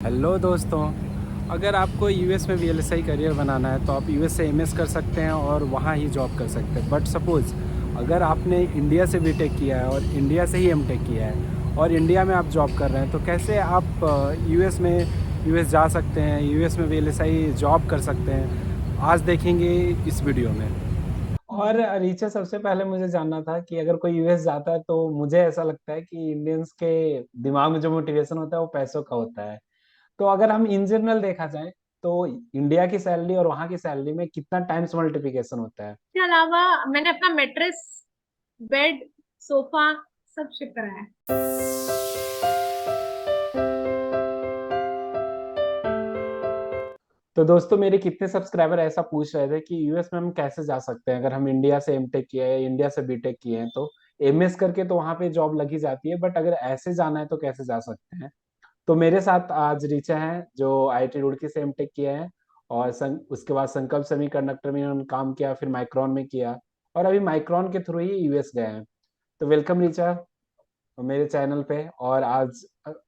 Hello दोस्तों। अगर आपको यूएस में वीएलएसआई करियर बनाना है तो आप यूएस से एमएस कर सकते हैं और वहाँ ही जॉब कर सकते हैं। बट सपोज़ अगर आपने इंडिया से बीटेक किया है और इंडिया से ही एमटेक किया है और इंडिया में आप जॉब कर रहे हैं तो कैसे आप यूएस में यूएस जा सकते हैं, यूएस में वीएलएसआई जॉब कर सकते हैं, आज देखेंगे इस वीडियो में। और रीचा, सबसे पहले मुझे जानना था कि अगर कोई यूएस जाता है तो मुझे ऐसा लगता है कि इंडियंस के दिमाग में जो मोटिवेशन होता है वो पैसों का होता है। तो अगर हम इन जनरल देखा जाए तो इंडिया की सैलरी और वहां की सैलरी में कितना टाइम्स मल्टीप्लिकेशन होता है? इसके अलावा मैंने अपना मेट्रेस, बेड, सोफा सब शिप कराया है। तो दोस्तों, मेरे कितने सब्सक्राइबर ऐसा पूछ रहे थे कि यूएस में हम कैसे जा सकते हैं अगर हम इंडिया से एमटेक किए हैं, इंडिया से बीटेक किए हैं तो एमएस करके तो वहां पे जॉब लगी जाती है, बट अगर ऐसे जाना है तो कैसे जा सकते हैं। तो मेरे साथ आज रीचा है जो आईआईटी रुड़की से एमटेक किया है और उसके बाद संकल्प सेमीकंडक्टर में उन्होंने काम किया, फिर माइक्रोन में किया और अभी माइक्रोन के थ्रू ही यूएस गए हैं। तो वेलकम रीचा मेरे चैनल पे। और आज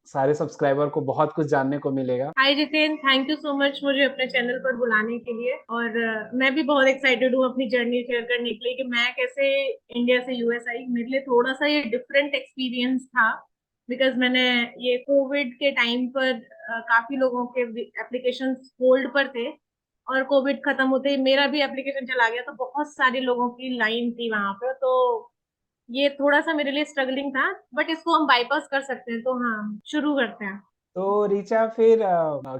सारे सब्सक्राइबर को बहुत कुछ जानने को मिलेगा। Hi Jiten, thank you so much मुझे अपने चैनल पर बुलाने के लिए। और मैं भी बहुत एक्साइटेड हूँ अपनी जर्नी शेयर करने के लिए कि मैं कैसे इंडिया से यूएस आई। मेरे लिए थोड़ा सा ये डिफरेंट एक्सपीरियंस था, बिकॉज मैंने ये कोविड के टाइम पर काफी लोगों के एप्लीकेशन होल्ड पर थे, और कोविड खत्म होते ही मेरा भी एप्लीकेशन चला गया, तो बहुत सारे लोगों की लाइन थी वहां पर। तो ये थोड़ा सा मेरे लिए स्ट्रगलिंग था, बट इसको हम बाईपास कर सकते हैं। तो हाँ, शुरू करते हैं। तो रीचा, फिर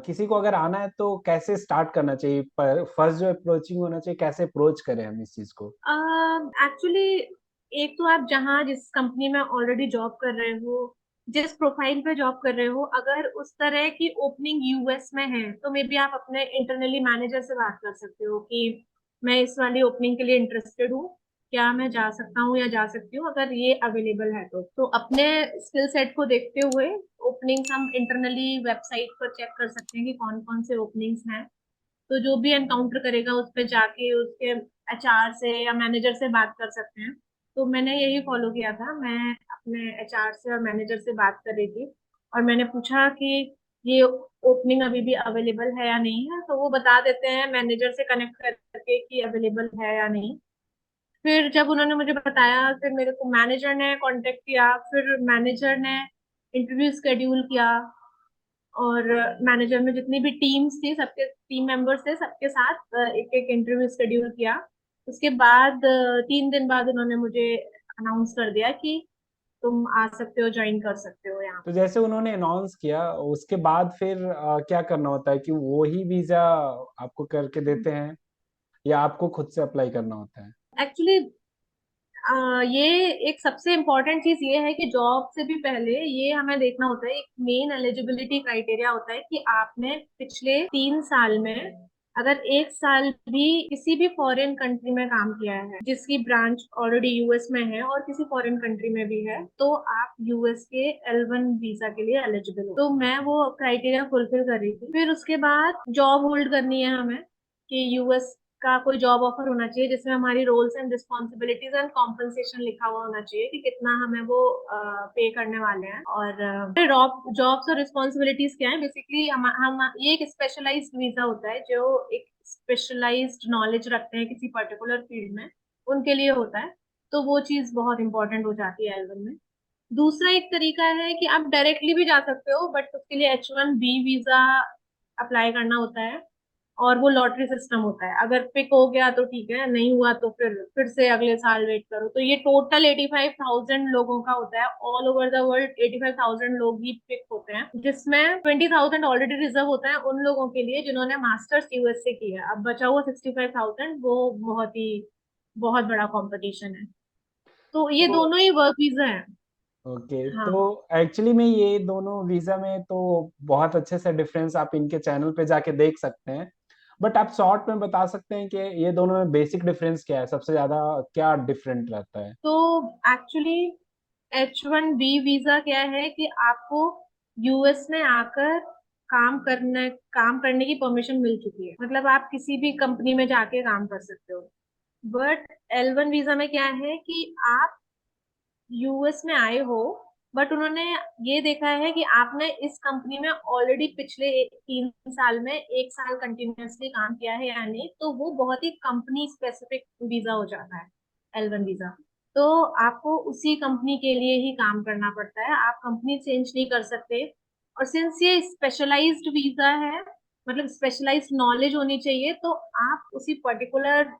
किसी को अगर आना है तो कैसे स्टार्ट करना चाहिए? पर फर्स्ट जो अप्रोचिंग होना चाहिए, कैसे अप्रोच करें हम इस चीज को? एक्चुअली एक तो आप जहाँ जिस कंपनी में ऑलरेडी जॉब कर रहे हो, जिस प्रोफाइल पे जॉब कर रहे हो, अगर उस तरह की ओपनिंग यूएस में है तो मे बी आप अपने इंटरनली मैनेजर से बात कर सकते हो कि मैं इस वाली ओपनिंग के लिए इंटरेस्टेड हूँ, क्या मैं जा सकता हूँ या जा सकती हूँ। अगर ये अवेलेबल है तो अपने स्किल सेट को देखते हुए ओपनिंग्स हम इंटरनली वेबसाइट पर चेक कर सकते हैं कि कौन कौन से ओपनिंग्स हैं। तो जो भी एनकाउंटर करेगा उस पे जाके उसके एचआर से या मैनेजर से बात कर सकते हैं। तो मैंने यही फॉलो किया था। मैं अपने एचआर से और मैनेजर से बात कर रही थी और मैंने पूछा कि ये ओपनिंग अभी भी अवेलेबल है या नहीं है, तो वो बता देते हैं मैनेजर से कनेक्ट करके कि अवेलेबल है या नहीं। फिर जब उन्होंने मुझे बताया, फिर मेरे को मैनेजर ने कांटेक्ट किया, फिर मैनेजर ने इंटरव्यू स्केड्यूल किया। और मैनेजर में जितनी भी टीम्स थी, सबके टीम मेंबर्स थे, सबके साथ एक एक इंटरव्यू शेड्यूल किया। उसके बाद 3 दिन बाद उन्होंने मुझे अनाउंस कर दिया कि तुम आ सकते हो, ज्वाइन कर सकते हो यहाँ तो पे। जैसे उन्होंने अनाउंस किया उसके बाद फिर क्या करना होता है कि वो ही वीजा आपको करके देते हैं या आपको खुद से अप्लाई करना होता है? एक्चुअली ये एक सबसे इम्पोर्टेंट चीज ये है कि जॉब से भी पहले ये हमें देखना होता है, एक मेन एलिजिबिलिटी क्राइटेरिया होता है कि आपने पिछले 3 साल में अगर 1 साल भी किसी भी फॉरेन कंट्री में काम किया है, जिसकी ब्रांच ऑलरेडी यूएस में है और किसी फॉरेन कंट्री में भी है, तो आप यूएस के L1 वीजा के लिए एलिजिबल हो। तो मैं वो क्राइटेरिया फुलफिल कर रही थी। फिर उसके बाद जॉब होल्ड करनी है हमें कि यूएस का कोई जॉब ऑफर होना चाहिए जिसमें हमारी roles and responsibilities and compensation लिखा हुआ होना चाहिए कि कितना हमें वो पे करने वाले हैं। और जॉब्स और रिस्पॉन्सिबिलिटीज क्या है, बेसिकली हम ये एक स्पेशलाइज्ड वीजा होता है जो एक स्पेशलाइज्ड नॉलेज रखते हैं किसी पर्टिकुलर फील्ड में, उनके लिए होता है। तो वो चीज बहुत इंपॉर्टेंट हो जाती है एल्बम में। दूसरा एक तरीका है कि आप डायरेक्टली भी जा सकते हो, बट उसके लिए H1B वीजा अप्लाई करना होता है, और वो लॉटरी सिस्टम होता है। अगर पिक हो गया तो ठीक है, नहीं हुआ तो फिर से अगले साल वेट करो। तो ये टोटल 85,000 लोगों का होता है, ऑल ओवर द वर्ल्ड 85,000 लोग ही पिक होते हैं, जिसमें 20,000 ऑलरेडी रिजर्व होता है उन लोगों के लिए जिन्होंने मास्टर्स यूएस से किया है। अब बचा हुआ 65,000, वो बहुत बड़ा कंपटीशन है। तो ये तो दोनों ही वर्क वीजा है। ओके, तो हाँ। एक्चुअली में ये दोनों वीजा में तो बहुत अच्छे से डिफरेंस आप इनके चैनल पे जाके देख सकते हैं। बट आप शॉर्ट में बता सकते हैं कि ये दोनों में बेसिक डिफरेंस क्या है, सबसे ज्यादा क्या डिफरेंट रहता है? तो एक्चुअली H1B वीजा क्या है कि आपको यूएस में आकर काम करने की परमिशन मिल चुकी है, मतलब आप किसी भी कंपनी में जाके काम कर सकते हो। बट L1 वीजा में क्या है कि आप यूएस में आए हो, बट उन्होंने ये देखा है कि आपने इस कंपनी में ऑलरेडी पिछले 3 साल में 1 साल कंटिन्यूअसली काम किया है या नहीं, तो वो बहुत ही कंपनी स्पेसिफिक वीजा हो जाता है, L1 वीजा। तो आपको उसी कंपनी के लिए ही काम करना पड़ता है, आप कंपनी चेंज नहीं कर सकते। और सिंस ये स्पेशलाइज्ड वीजा है, मतलब स्पेशलाइज्ड नॉलेज होनी चाहिए, तो आप उसी पर्टिकुलर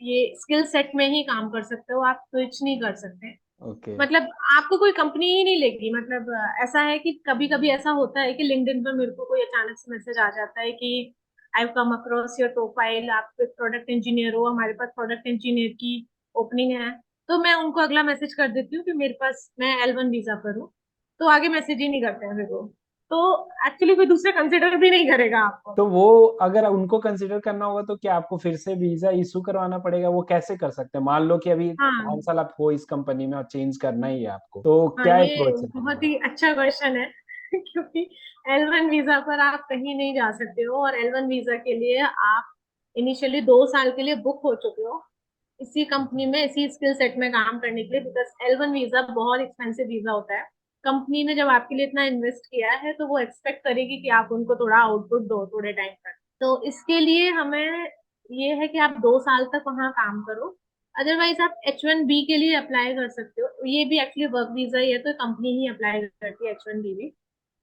ये स्किल सेट में ही काम कर सकते हो, आप स्विच नहीं कर सकते। ओके। मतलब आपको कोई कंपनी ही नहीं लेगी। मतलब ऐसा है कि कभी कभी ऐसा होता है कि लिंक्डइन पर मेरे को कोई अचानक से मैसेज आ जाता है कि आई कम अक्रॉस योर प्रोफाइल, आप प्रोडक्ट इंजीनियर हो, हमारे पास प्रोडक्ट इंजीनियर की ओपनिंग है। तो मैं उनको अगला मैसेज कर देती हूँ कि मेरे पास, मैं L1 वीजा पर हूँ। तो आगे मैसेज ही नहीं करते हैं फिर वो। तो एक्चुअली कोई दूसरा कंसिडर भी नहीं करेगा आपको। तो वो अगर उनको कंसिडर करना होगा तो क्या आपको फिर से वीजा इशू करवाना पपड़ेगा? वो कैसे कर सकते हैं? मान लो कि अभी हाँ 5 साल आप हो इस कंपनी में और चेंज करना ही है आपको, तो हाँ, क्या ये अप्रोच बहुत रहेगा? ही अच्छा क्वेश्चन है क्योंकि L1 वीजा पर आप कहीं नहीं जा सकते हो, और L1 वीजा के लिए आप इनिशियली 2 साल के लिए बुक हो चुके हो इसी कंपनी में, इसी स्किल सेट में काम करने के लिए, बिकॉज L1 वीजा बहुत एक्सपेंसिव वीजा होता है। कंपनी ने जब आपके लिए इतना इन्वेस्ट किया है, तो वो एक्सपेक्ट करेगी कि आप उनको थोड़ा आउटपुट दो थोड़े टाइम तक। तो इसके लिए हमें ये है कि आप 2 साल तक वहाँ काम करो। अदरवाइज आप H1B के लिए अप्लाई कर सकते हो, ये भी एक्चुअली वर्क वीजा ही है, तो कंपनी ही अप्लाई करती है H1B भी।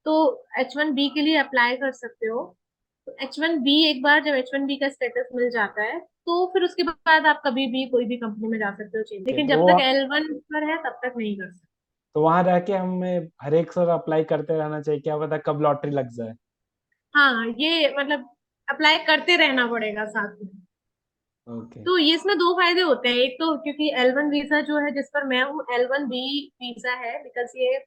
तो H1B के लिए अप्लाई कर सकते हो। तो H1B, एक बार जब H1B का स्टेटस मिल जाता है, तो फिर उसके बाद आप कभी भी कोई भी कंपनी में जा सकते हो चेंज, ओके। लेकिन जब तो तक L1 पर है तब तक नहीं कर सकते। तो वहां रह के हमें हर एक साल अप्लाई करते रहना चाहिए, क्या पता कब लॉटरी लग जाए? हाँ, ये मतलब अप्लाई करते रहना पड़ेगा साथ में। ओके। तो ये इसमें दो फायदे होते हैं। एक तो क्योंकि L1 वीजा जो है जिस पर मैं हूँ, L1B वीजा है, बिकॉज ये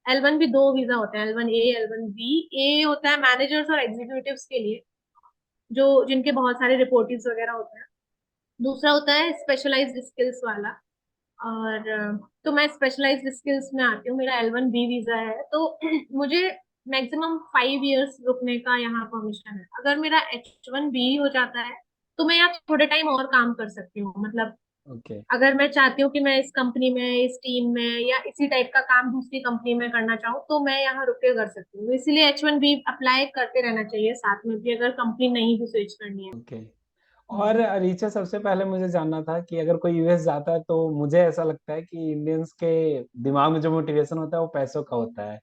L1B दो वीजा होते हैं, L1A, L1B। ए होता है मैनेजर्स और एग्जीक्यूटिव्स के लिए, जो जिनके बहुत सारे रिपोर्टिंग्स वगैरह होते हैं। दूसरा होता है स्पेशलाइज्ड स्किल्स वाला। और तो मैं स्पेशलाइज्ड स्किल्स में आती हूँ, मेरा L1B वीजा है। तो मुझे मैक्सिमम 5 इयर्स रुकने का यहाँ परमिशन है। अगर मेरा H1B हो जाता है, तो मैं यहाँ थोड़े टाइम और काम कर सकती हूँ। मतलब ओके। अगर मैं चाहती हूँ कि मैं इस कंपनी में, इस टीम में, या इसी टाइप का काम दूसरी कंपनी में करना चाहूँ, तो मैं यहाँ रुक के कर सकती हूँ। इसीलिए H1B अप्लाई करते रहना चाहिए साथ में भी, अगर कंपनी नहीं भी स्विच करनी है। ओके। और हम्म। रीचा, सबसे पहले मुझे जानना था कि अगर कोई यूएस जाता है तो मुझे ऐसा लगता है कि इंडियंस के दिमाग में जो मोटिवेशन होता है वो पैसों का होता है।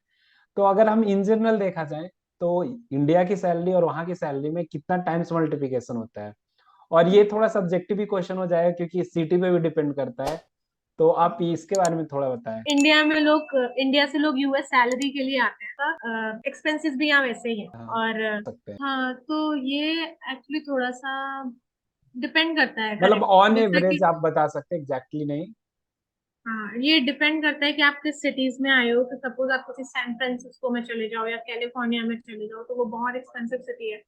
तो अगर हम इन जनरल देखा जाए तो इंडिया की सैलरी और वहाँ की सैलरी में कितना टाइम्स मल्टीप्लिकेशन होता है? और ये थोड़ा सब्जेक्टिव भी क्वेश्चन हो जाएगा क्योंकि सिटी पे भी डिपेंड करता है। तो आप इसके बारे में थोड़ा बताएं। इंडिया से लोग यूएस सैलरी के लिए आते हैं, एक्सपेंसेस भी यहाँ वैसे ही है। हाँ, और सकते हैं। हाँ, तो ये एक्चुअली थोड़ा सा डिपेंड करता है, मतलब करेक्ट, ऑन जैसा कि एवरेज आप बता सकते हैं, एग्जैक्टली नहीं। हाँ, ये डिपेंड करता है कि आप किस सिटीज में आए हो। कि सपोज आप किसी सैन फ्रांसिस्को में चले जाओ या कैलिफोर्निया में चले जाओ, तो वो बहुत एक्सपेंसिव सिटी है,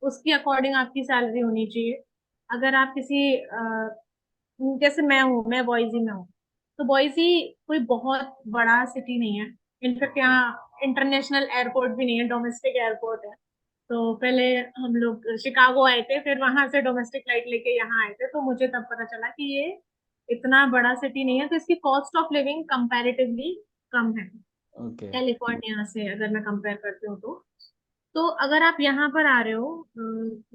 उसकी अकॉर्डिंग आपकी सैलरी होनी चाहिए। अगर आप किसी जैसे मैं बॉयजी में हूँ, तो बॉयजी कोई बहुत बड़ा सिटी नहीं है। In fact okay. यहाँ इंटरनेशनल एयरपोर्ट भी नहीं है, डोमेस्टिक एयरपोर्ट है। तो पहले हम लोग शिकागो आए थे, फिर वहां से डोमेस्टिक फ्लाइट लेके यहाँ आए थे, तो मुझे तब पता चला कि ये इतना बड़ा सिटी नहीं है, तो इसकी कॉस्ट ऑफ लिविंग कंपैरेटिवली कम है ओके। कैलिफोर्निया से, अगर मैं कंपेयर करती हूँ तो। तो अगर आप यहाँ पर आ रहे हो,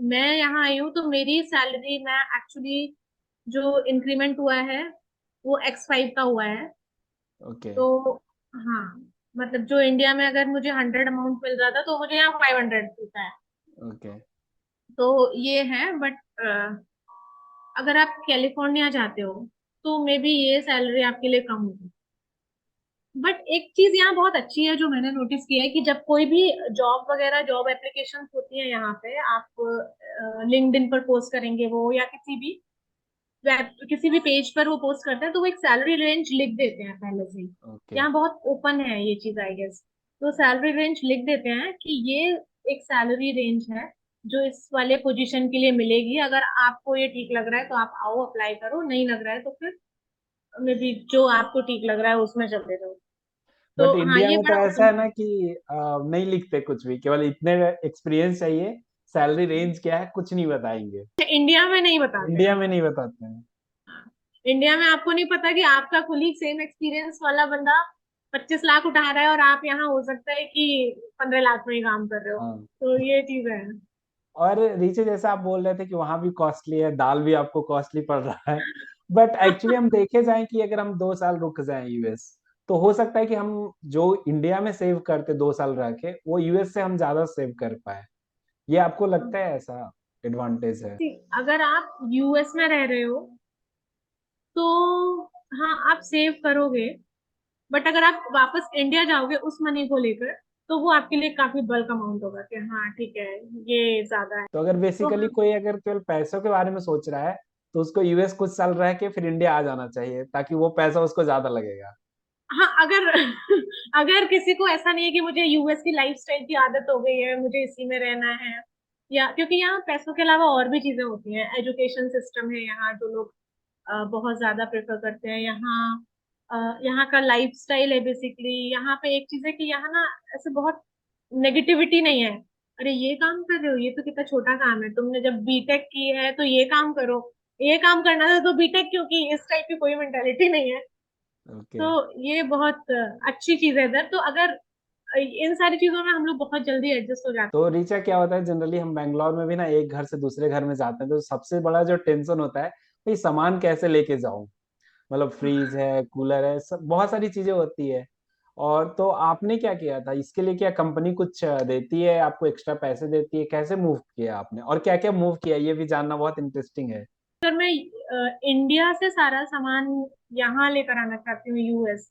मैं यहाँ आई हूँ, तो मेरी सैलरी में एक्चुअली जो इंक्रीमेंट हुआ है वो X5 का हुआ है। ओके। तो हाँ, मतलब जो इंडिया में अगर मुझे 100 अमाउंट मिल रहा था, तो मुझे यहाँ 500 मिलता है। ओके। तो ये है। बट अगर आप कैलिफोर्निया जाते हो, तो मे बी ये सैलरी आपके लिए कम होगी। बट एक चीज यहाँ बहुत अच्छी है जो मैंने नोटिस किया है, कि जब कोई भी जॉब वगैरह, जॉब एप्लीकेशन होती है यहाँ पे, आप लिंक्डइन पर पोस्ट करेंगे वो, या किसी भी पेज पर वो पोस्ट करते हैं, तो वो एक सैलरी रेंज लिख देते हैं पहले से ही। ओके। यहाँ बहुत ओपन है ये चीज, आई गेस। तो सैलरी रेंज लिख देते हैं कि ये एक सैलरी रेंज है जो इस वाले पोजीशन के लिए मिलेगी। अगर आपको ये ठीक लग रहा है तो आप आओ, अप्लाई करो, नहीं लग रहा है तो फिर मे बी जो आपको ठीक लग रहा है उसमें चले जाओ। तो बट हाँ, इंडिया ये में तो बड़ा ऐसा ओपन। है ना कि नहीं लिखते कुछ भी, केवल इतने एक्सपीरियंस चाहिए, सैलरी रेंज क्या है कुछ नहीं बताएंगे। इंडिया में नहीं बताते हैं। इंडिया में नहीं बताते हैं। हाँ। इंडिया में आपको नहीं पता कि आपका कुलीग सेम एक्सपीरियंस वाला बंदा 25 लाख उठा रहा है और आप यहाँ हो सकता है कि 15 लाख में ही काम कर रहे हो। हाँ। तो ये चीज है। और रीचे जैसा आप बोल रहे थे कि वहां भी कॉस्टली है, दाल भी आपको कॉस्टली पड़ रहा है, बट एक्चुअली हम देखे जाएं कि अगर हम 2 साल रुक जाएं यूएस, तो हो सकता है कि हम जो इंडिया में सेव करते 2 साल रह के, वो यूएस से हम ज्यादा सेव कर पाए। ये आपको लगता है ऐसा एडवांटेज है? अगर आप यूएस में रह रहे हो तो हाँ आप सेव करोगे, बट अगर आप वापस इंडिया जाओगे उस मनी को लेकर, तो वो आपके लिए काफी बल्क अमाउंट होगा कि हाँ ठीक है, ये ज्यादा है। तो अगर तो बेसिकली हाँ, कोई अगर केवल पैसों के बारे में सोच रहा है, तो उसको यूएस कुछ साल रह के फिर इंडिया आ जाना चाहिए, ताकि वो पैसा उसको ज्यादा लगेगा। हाँ अगर अगर किसी को ऐसा नहीं है कि मुझे यूएस की लाइफस्टाइल की आदत हो गई है, मुझे इसी में रहना है, या क्योंकि यहाँ पैसों के अलावा और भी चीजें होती हैं, एजुकेशन सिस्टम है यहाँ जो लोग बहुत ज्यादा प्रेफर करते हैं। यहाँ का लाइफस्टाइल है बेसिकली। यहाँ पे एक चीज है कि यहाँ ना ऐसे बहुत नेगेटिविटी नहीं है। अरे ये काम कर रहे हो, ये तो कितना छोटा काम है, तुमने जब बीटेक की है तो ये काम करो, ये काम करना था तो बीटेक क्यों की, इस टाइप की कोई मेंटेलिटी नहीं है। ओके। तो ये बहुत अच्छी चीज है इधर। तो अगर इन सारी चीजों में हम लोग बहुत जल्दी एडजस्ट हो जाते तो रीचा क्या होता है, जनरली हम बैंगलोर में भी ना एक घर से दूसरे घर में जाते हैं, तो सबसे बड़ा जो टेंशन होता है, भाई सामान कैसे लेके जाऊं। मतलब हैं। फ्रीज है, कूलर है, सब बहुत सारी चीजें होती है। और तो आपने क्या किया था इसके लिए? क्या कंपनी कुछ देती है आपको, एक्स्ट्रा पैसे देती है? कैसे मूव किया आपने, और क्या क्या मूव किया, ये भी जानना बहुत इंटरेस्टिंग है। अगर मैं इंडिया से सारा सामान यहाँ लेकर आना चाहती हूँ यूएस,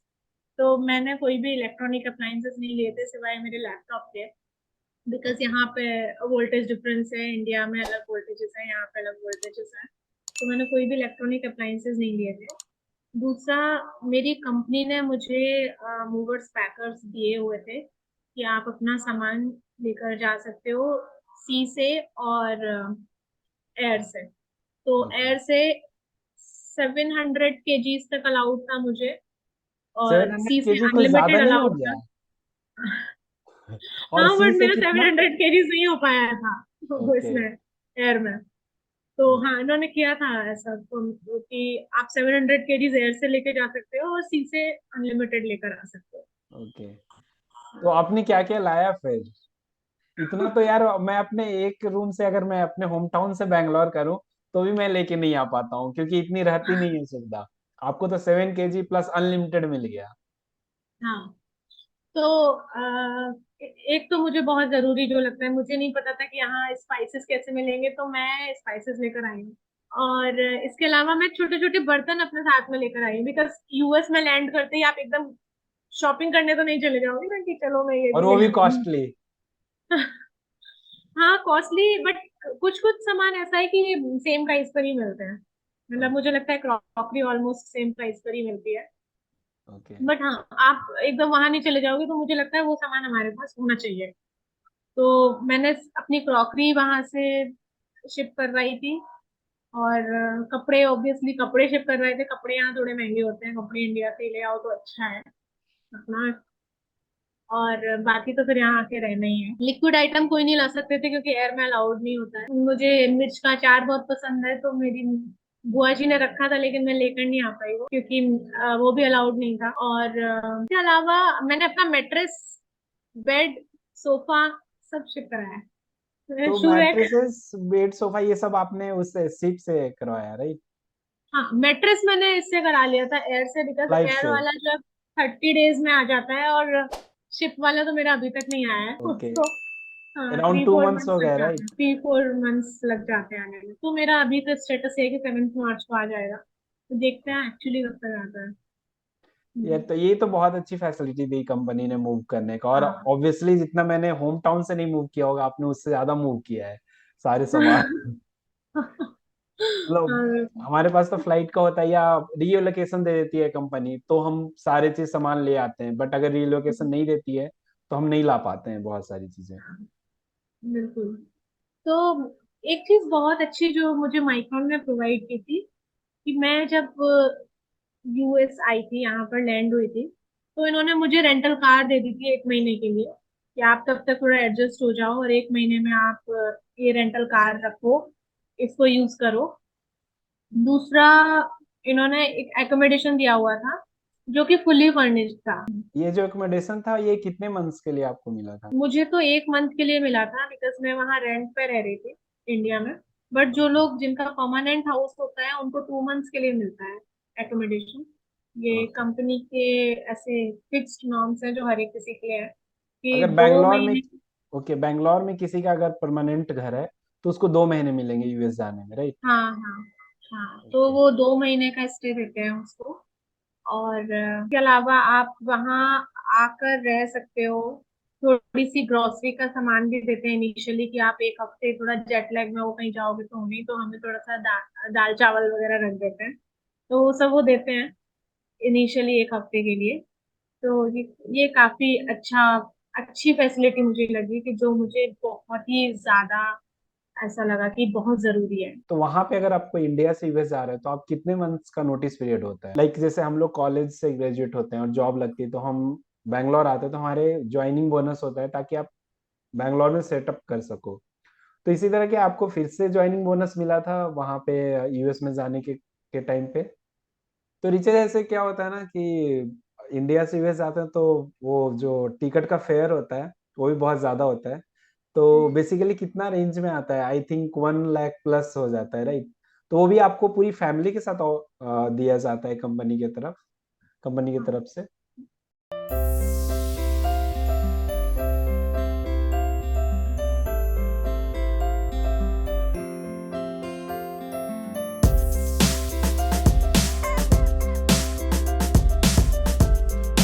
तो मैंने कोई भी इलेक्ट्रॉनिक अप्लायंसेस नहीं लिए थे सिवाय मेरे लैपटॉप के। Because okay. यहाँ पे वोल्टेज डिफरेंस है, इंडिया में अलग वोल्टेजेस है, यहाँ पे अलग वोल्टेजेस है। तो मैंने कोई भी इलेक्ट्रॉनिक अप्लायंसेस नहीं लिए थे। दूसरा, मेरी कंपनी ने मुझे मूवर्स पैकर्स दिए हुए थे कि आप अपना सामान लेकर जा सकते हो सी से और एयर से। तो ओके। एयर से 700 kgs तक अलाउड था मुझे, सेवन और हंड्रेड सी के से जी कुछ ज्यादा अनलिमिटेड नहीं हो अलाउड था। गया? और हाँ सी बट से मेरा कितना? 700 kgs नहीं हो पाया था वो ओके। इसमें, एयर में। तो हाँ इन्होंने किया था ऐसा तो, कि आप 700 kgs एयर से लेके जा सकते हो और सी से अनलिमिटेड लेकर आ सकते ओके। तो आपने क्या क्या लाया फिर? इतना तो यार मैं अपने एक रूम से, अगर मैं अपने होम टाउन से बैंगलोर करूं, तो भी मैं लेके नहीं आ पाता हूँ, क्योंकि इतनी रहती नहीं है सुविधा। आपको तो 7 kg प्लस अनलिमिटेड मिल गया। हो। हाँ तो एक तो मुझे बहुत जरूरी जो लगता है, मुझे नहीं पता था कि यहाँ स्पाइसेस कैसे मिलेंगे, तो मैं स्पाइसेस लेकर आई हूँ। और इसके अलावा मैं छोटे छोटे बर्तन अपने साथ में लेकर आई हूँ, बिकॉज यूएस में लैंड करते ही आप एकदम शॉपिंग करने तो नहीं चले जाओगे ना कि चलो मैं ये और भी वो ले भी आती हूँ। कॉस्टली। हाँ कॉस्टली, बट कुछ कुछ सामान ऐसा है कि सेम प्राइस पर ही मिलते हैं। मतलब ओके। मुझे लगता है क्रॉकरी ऑलमोस्ट सेम प्राइस पर ही मिलती है। ओके। बट हाँ, आप एकदम वहां नहीं चले जाओगे, तो मुझे लगता है वो सामान हमारे पास होना चाहिए। तो मैंने अपनी क्रॉकरी वहां से शिप करवाई थी। और कपड़े, ऑब्वियसली कपड़े शिप कर रहे थे। कपड़े यहाँ थोड़े महंगे होते हैं, कपड़े इंडिया से ही ले आओ तो अच्छा है अपना। और बाकी तो फिर यहाँ आके रहना ही है। लिक्विड आइटम कोई नहीं ला सकते थे क्योंकि एयर में अलाउड नहीं होता है। मुझे मिर्च का अचार बहुत पसंद है, तो मेरी बुआ जी ने रखा था, लेकिन मैं लेकर नहीं आ पाई वो, क्योंकि वो भी अलाउड नहीं था। और इसके अलावा मैंने अपना मेट्रेस, बेड, सोफा सब शिप कराया है, तो shoe rack. Mattresses, bed, sofa, ये सब आपने उससे शिप से करवाया, राइट? हाँ मेट्रेस मैंने इससे करा लिया था, एयर से, बिकॉज फ्लाइट एयर से? वाला जो 30 डेज में आ जाता है, और शिप वाला तो मेरा अभी तक नहीं आया है ओके। तो हाँ around three two four months months हो लग गए, जाते राइट? हैं, 3-4 मंथ्स लग जाते हैं आने में। तो मेरा अभी तो स्टेटस है कि 7 मार्च को आ जाएगा, तो देखते हैं एक्चुअली कब तक आता है। हम्म। ये तो बहुत अच्छी फैसिलिटी दी कंपनी ने मूव करने का, और हाँ ऑब्वियसली जितना मैंने होम टाउन से नहीं मूव किया होगा, आपने उससे ज्यादा मूव किया है सारे सामान। मतलब हाँ, हमारे पास तो फ्लाइट का होता है, या रीलोकेशन दे देती है कंपनी, तो हम सारे चीज सामान ले आते हैं, बट अगर रीलोकेशन नहीं देती है, तो हम नहीं ला पाते हैं बहुत सारी चीजें। बिल्कुल। तो एक चीज बहुत अच्छी जो मुझे माइक्रोन ने प्रोवाइड की थी, कि मैं जब यूएस आई थी, यहाँ पर लैंड हुई थी, तो इन्होंने मुझे रेंटल कार दे दी थी 1 महीने के लिए, कि आप तब तक थोड़ा एडजस्ट हो जाओ और 1 महीने में आप ये रेंटल कार रखो, इसको यूज करो। दूसरा, इन्होंने एक एकोमोडेशन दिया हुआ था जो कि फुली फर्निश्ड था। ये जो अकोमोडेशन था ये कितने मंथ्स के लिए आपको मिला था? मुझे तो 1 मंथ के लिए मिला था, बिकॉज मैं वहाँ रेंट पे रह रही थी इंडिया में। बट जो लोग जिनका परमानेंट हाउस होता है उनको 2 मंथ्स के लिए मिलता है एकोमोडेशन। ये ओके। कंपनी के ऐसे फिक्स्ड नॉर्म्स हैं जो हर एक किसी के लिए है कि अगर दो बैंगलोर में, महीने ओके, बैंगलोर में किसी का अगर परमानेंट घर है तो उसको 2 महीने मिलेंगे यूएस जाने में, राइट? हाँ हाँ हाँ, तो ओके। वो 2 महीने का स्टे देते हैं उसको। और इसके अलावा आप वहाँ आकर रह सकते हो। थोड़ी सी ग्रोसरी का सामान भी देते हैं इनिशियली, कि आप एक हफ्ते थोड़ा जेट लैग में हो कहीं जाओगे तो नहीं, तो हमें थोड़ा सा दाल चावल वगैरह रख देते हैं। तो वो सब वो देते हैं इनिशियली 1 हफ्ते के लिए। तो ये काफी अच्छी फैसिलिटी मुझे लगी, कि जो मुझे बहुत ही ज्यादा ऐसा लगा कि बहुत जरूरी है। तो वहां पे अगर आपको इंडिया से यूएस जा रहे हो तो आप कितने मंथ्स का नोटिस पीरियड होता है? लाइक जैसे हम लोग कॉलेज से ग्रेजुएट होते हैं और जॉब लगती है तो हम बैंगलोर आते हैं तो हमारे ज्वाइनिंग बोनस होता है ताकि आप बैंगलोर में सेटअप कर सको। तो इसी तरह के आपको फिर से ज्वाइनिंग बोनस मिला था वहां पे यूएस में जाने के टाइम पे? तो रिचा, जैसे क्या होता है ना कि इंडिया से यूएस जाते हैं तो वो जो टिकट का फेयर होता है वो भी बहुत ज्यादा होता है। तो बेसिकली कितना रेंज में आता है? आई थिंक 1 लाख प्लस हो जाता है, राइट? तो वो भी आपको पूरी फैमिली के साथ दिया जाता है कंपनी की तरफ से?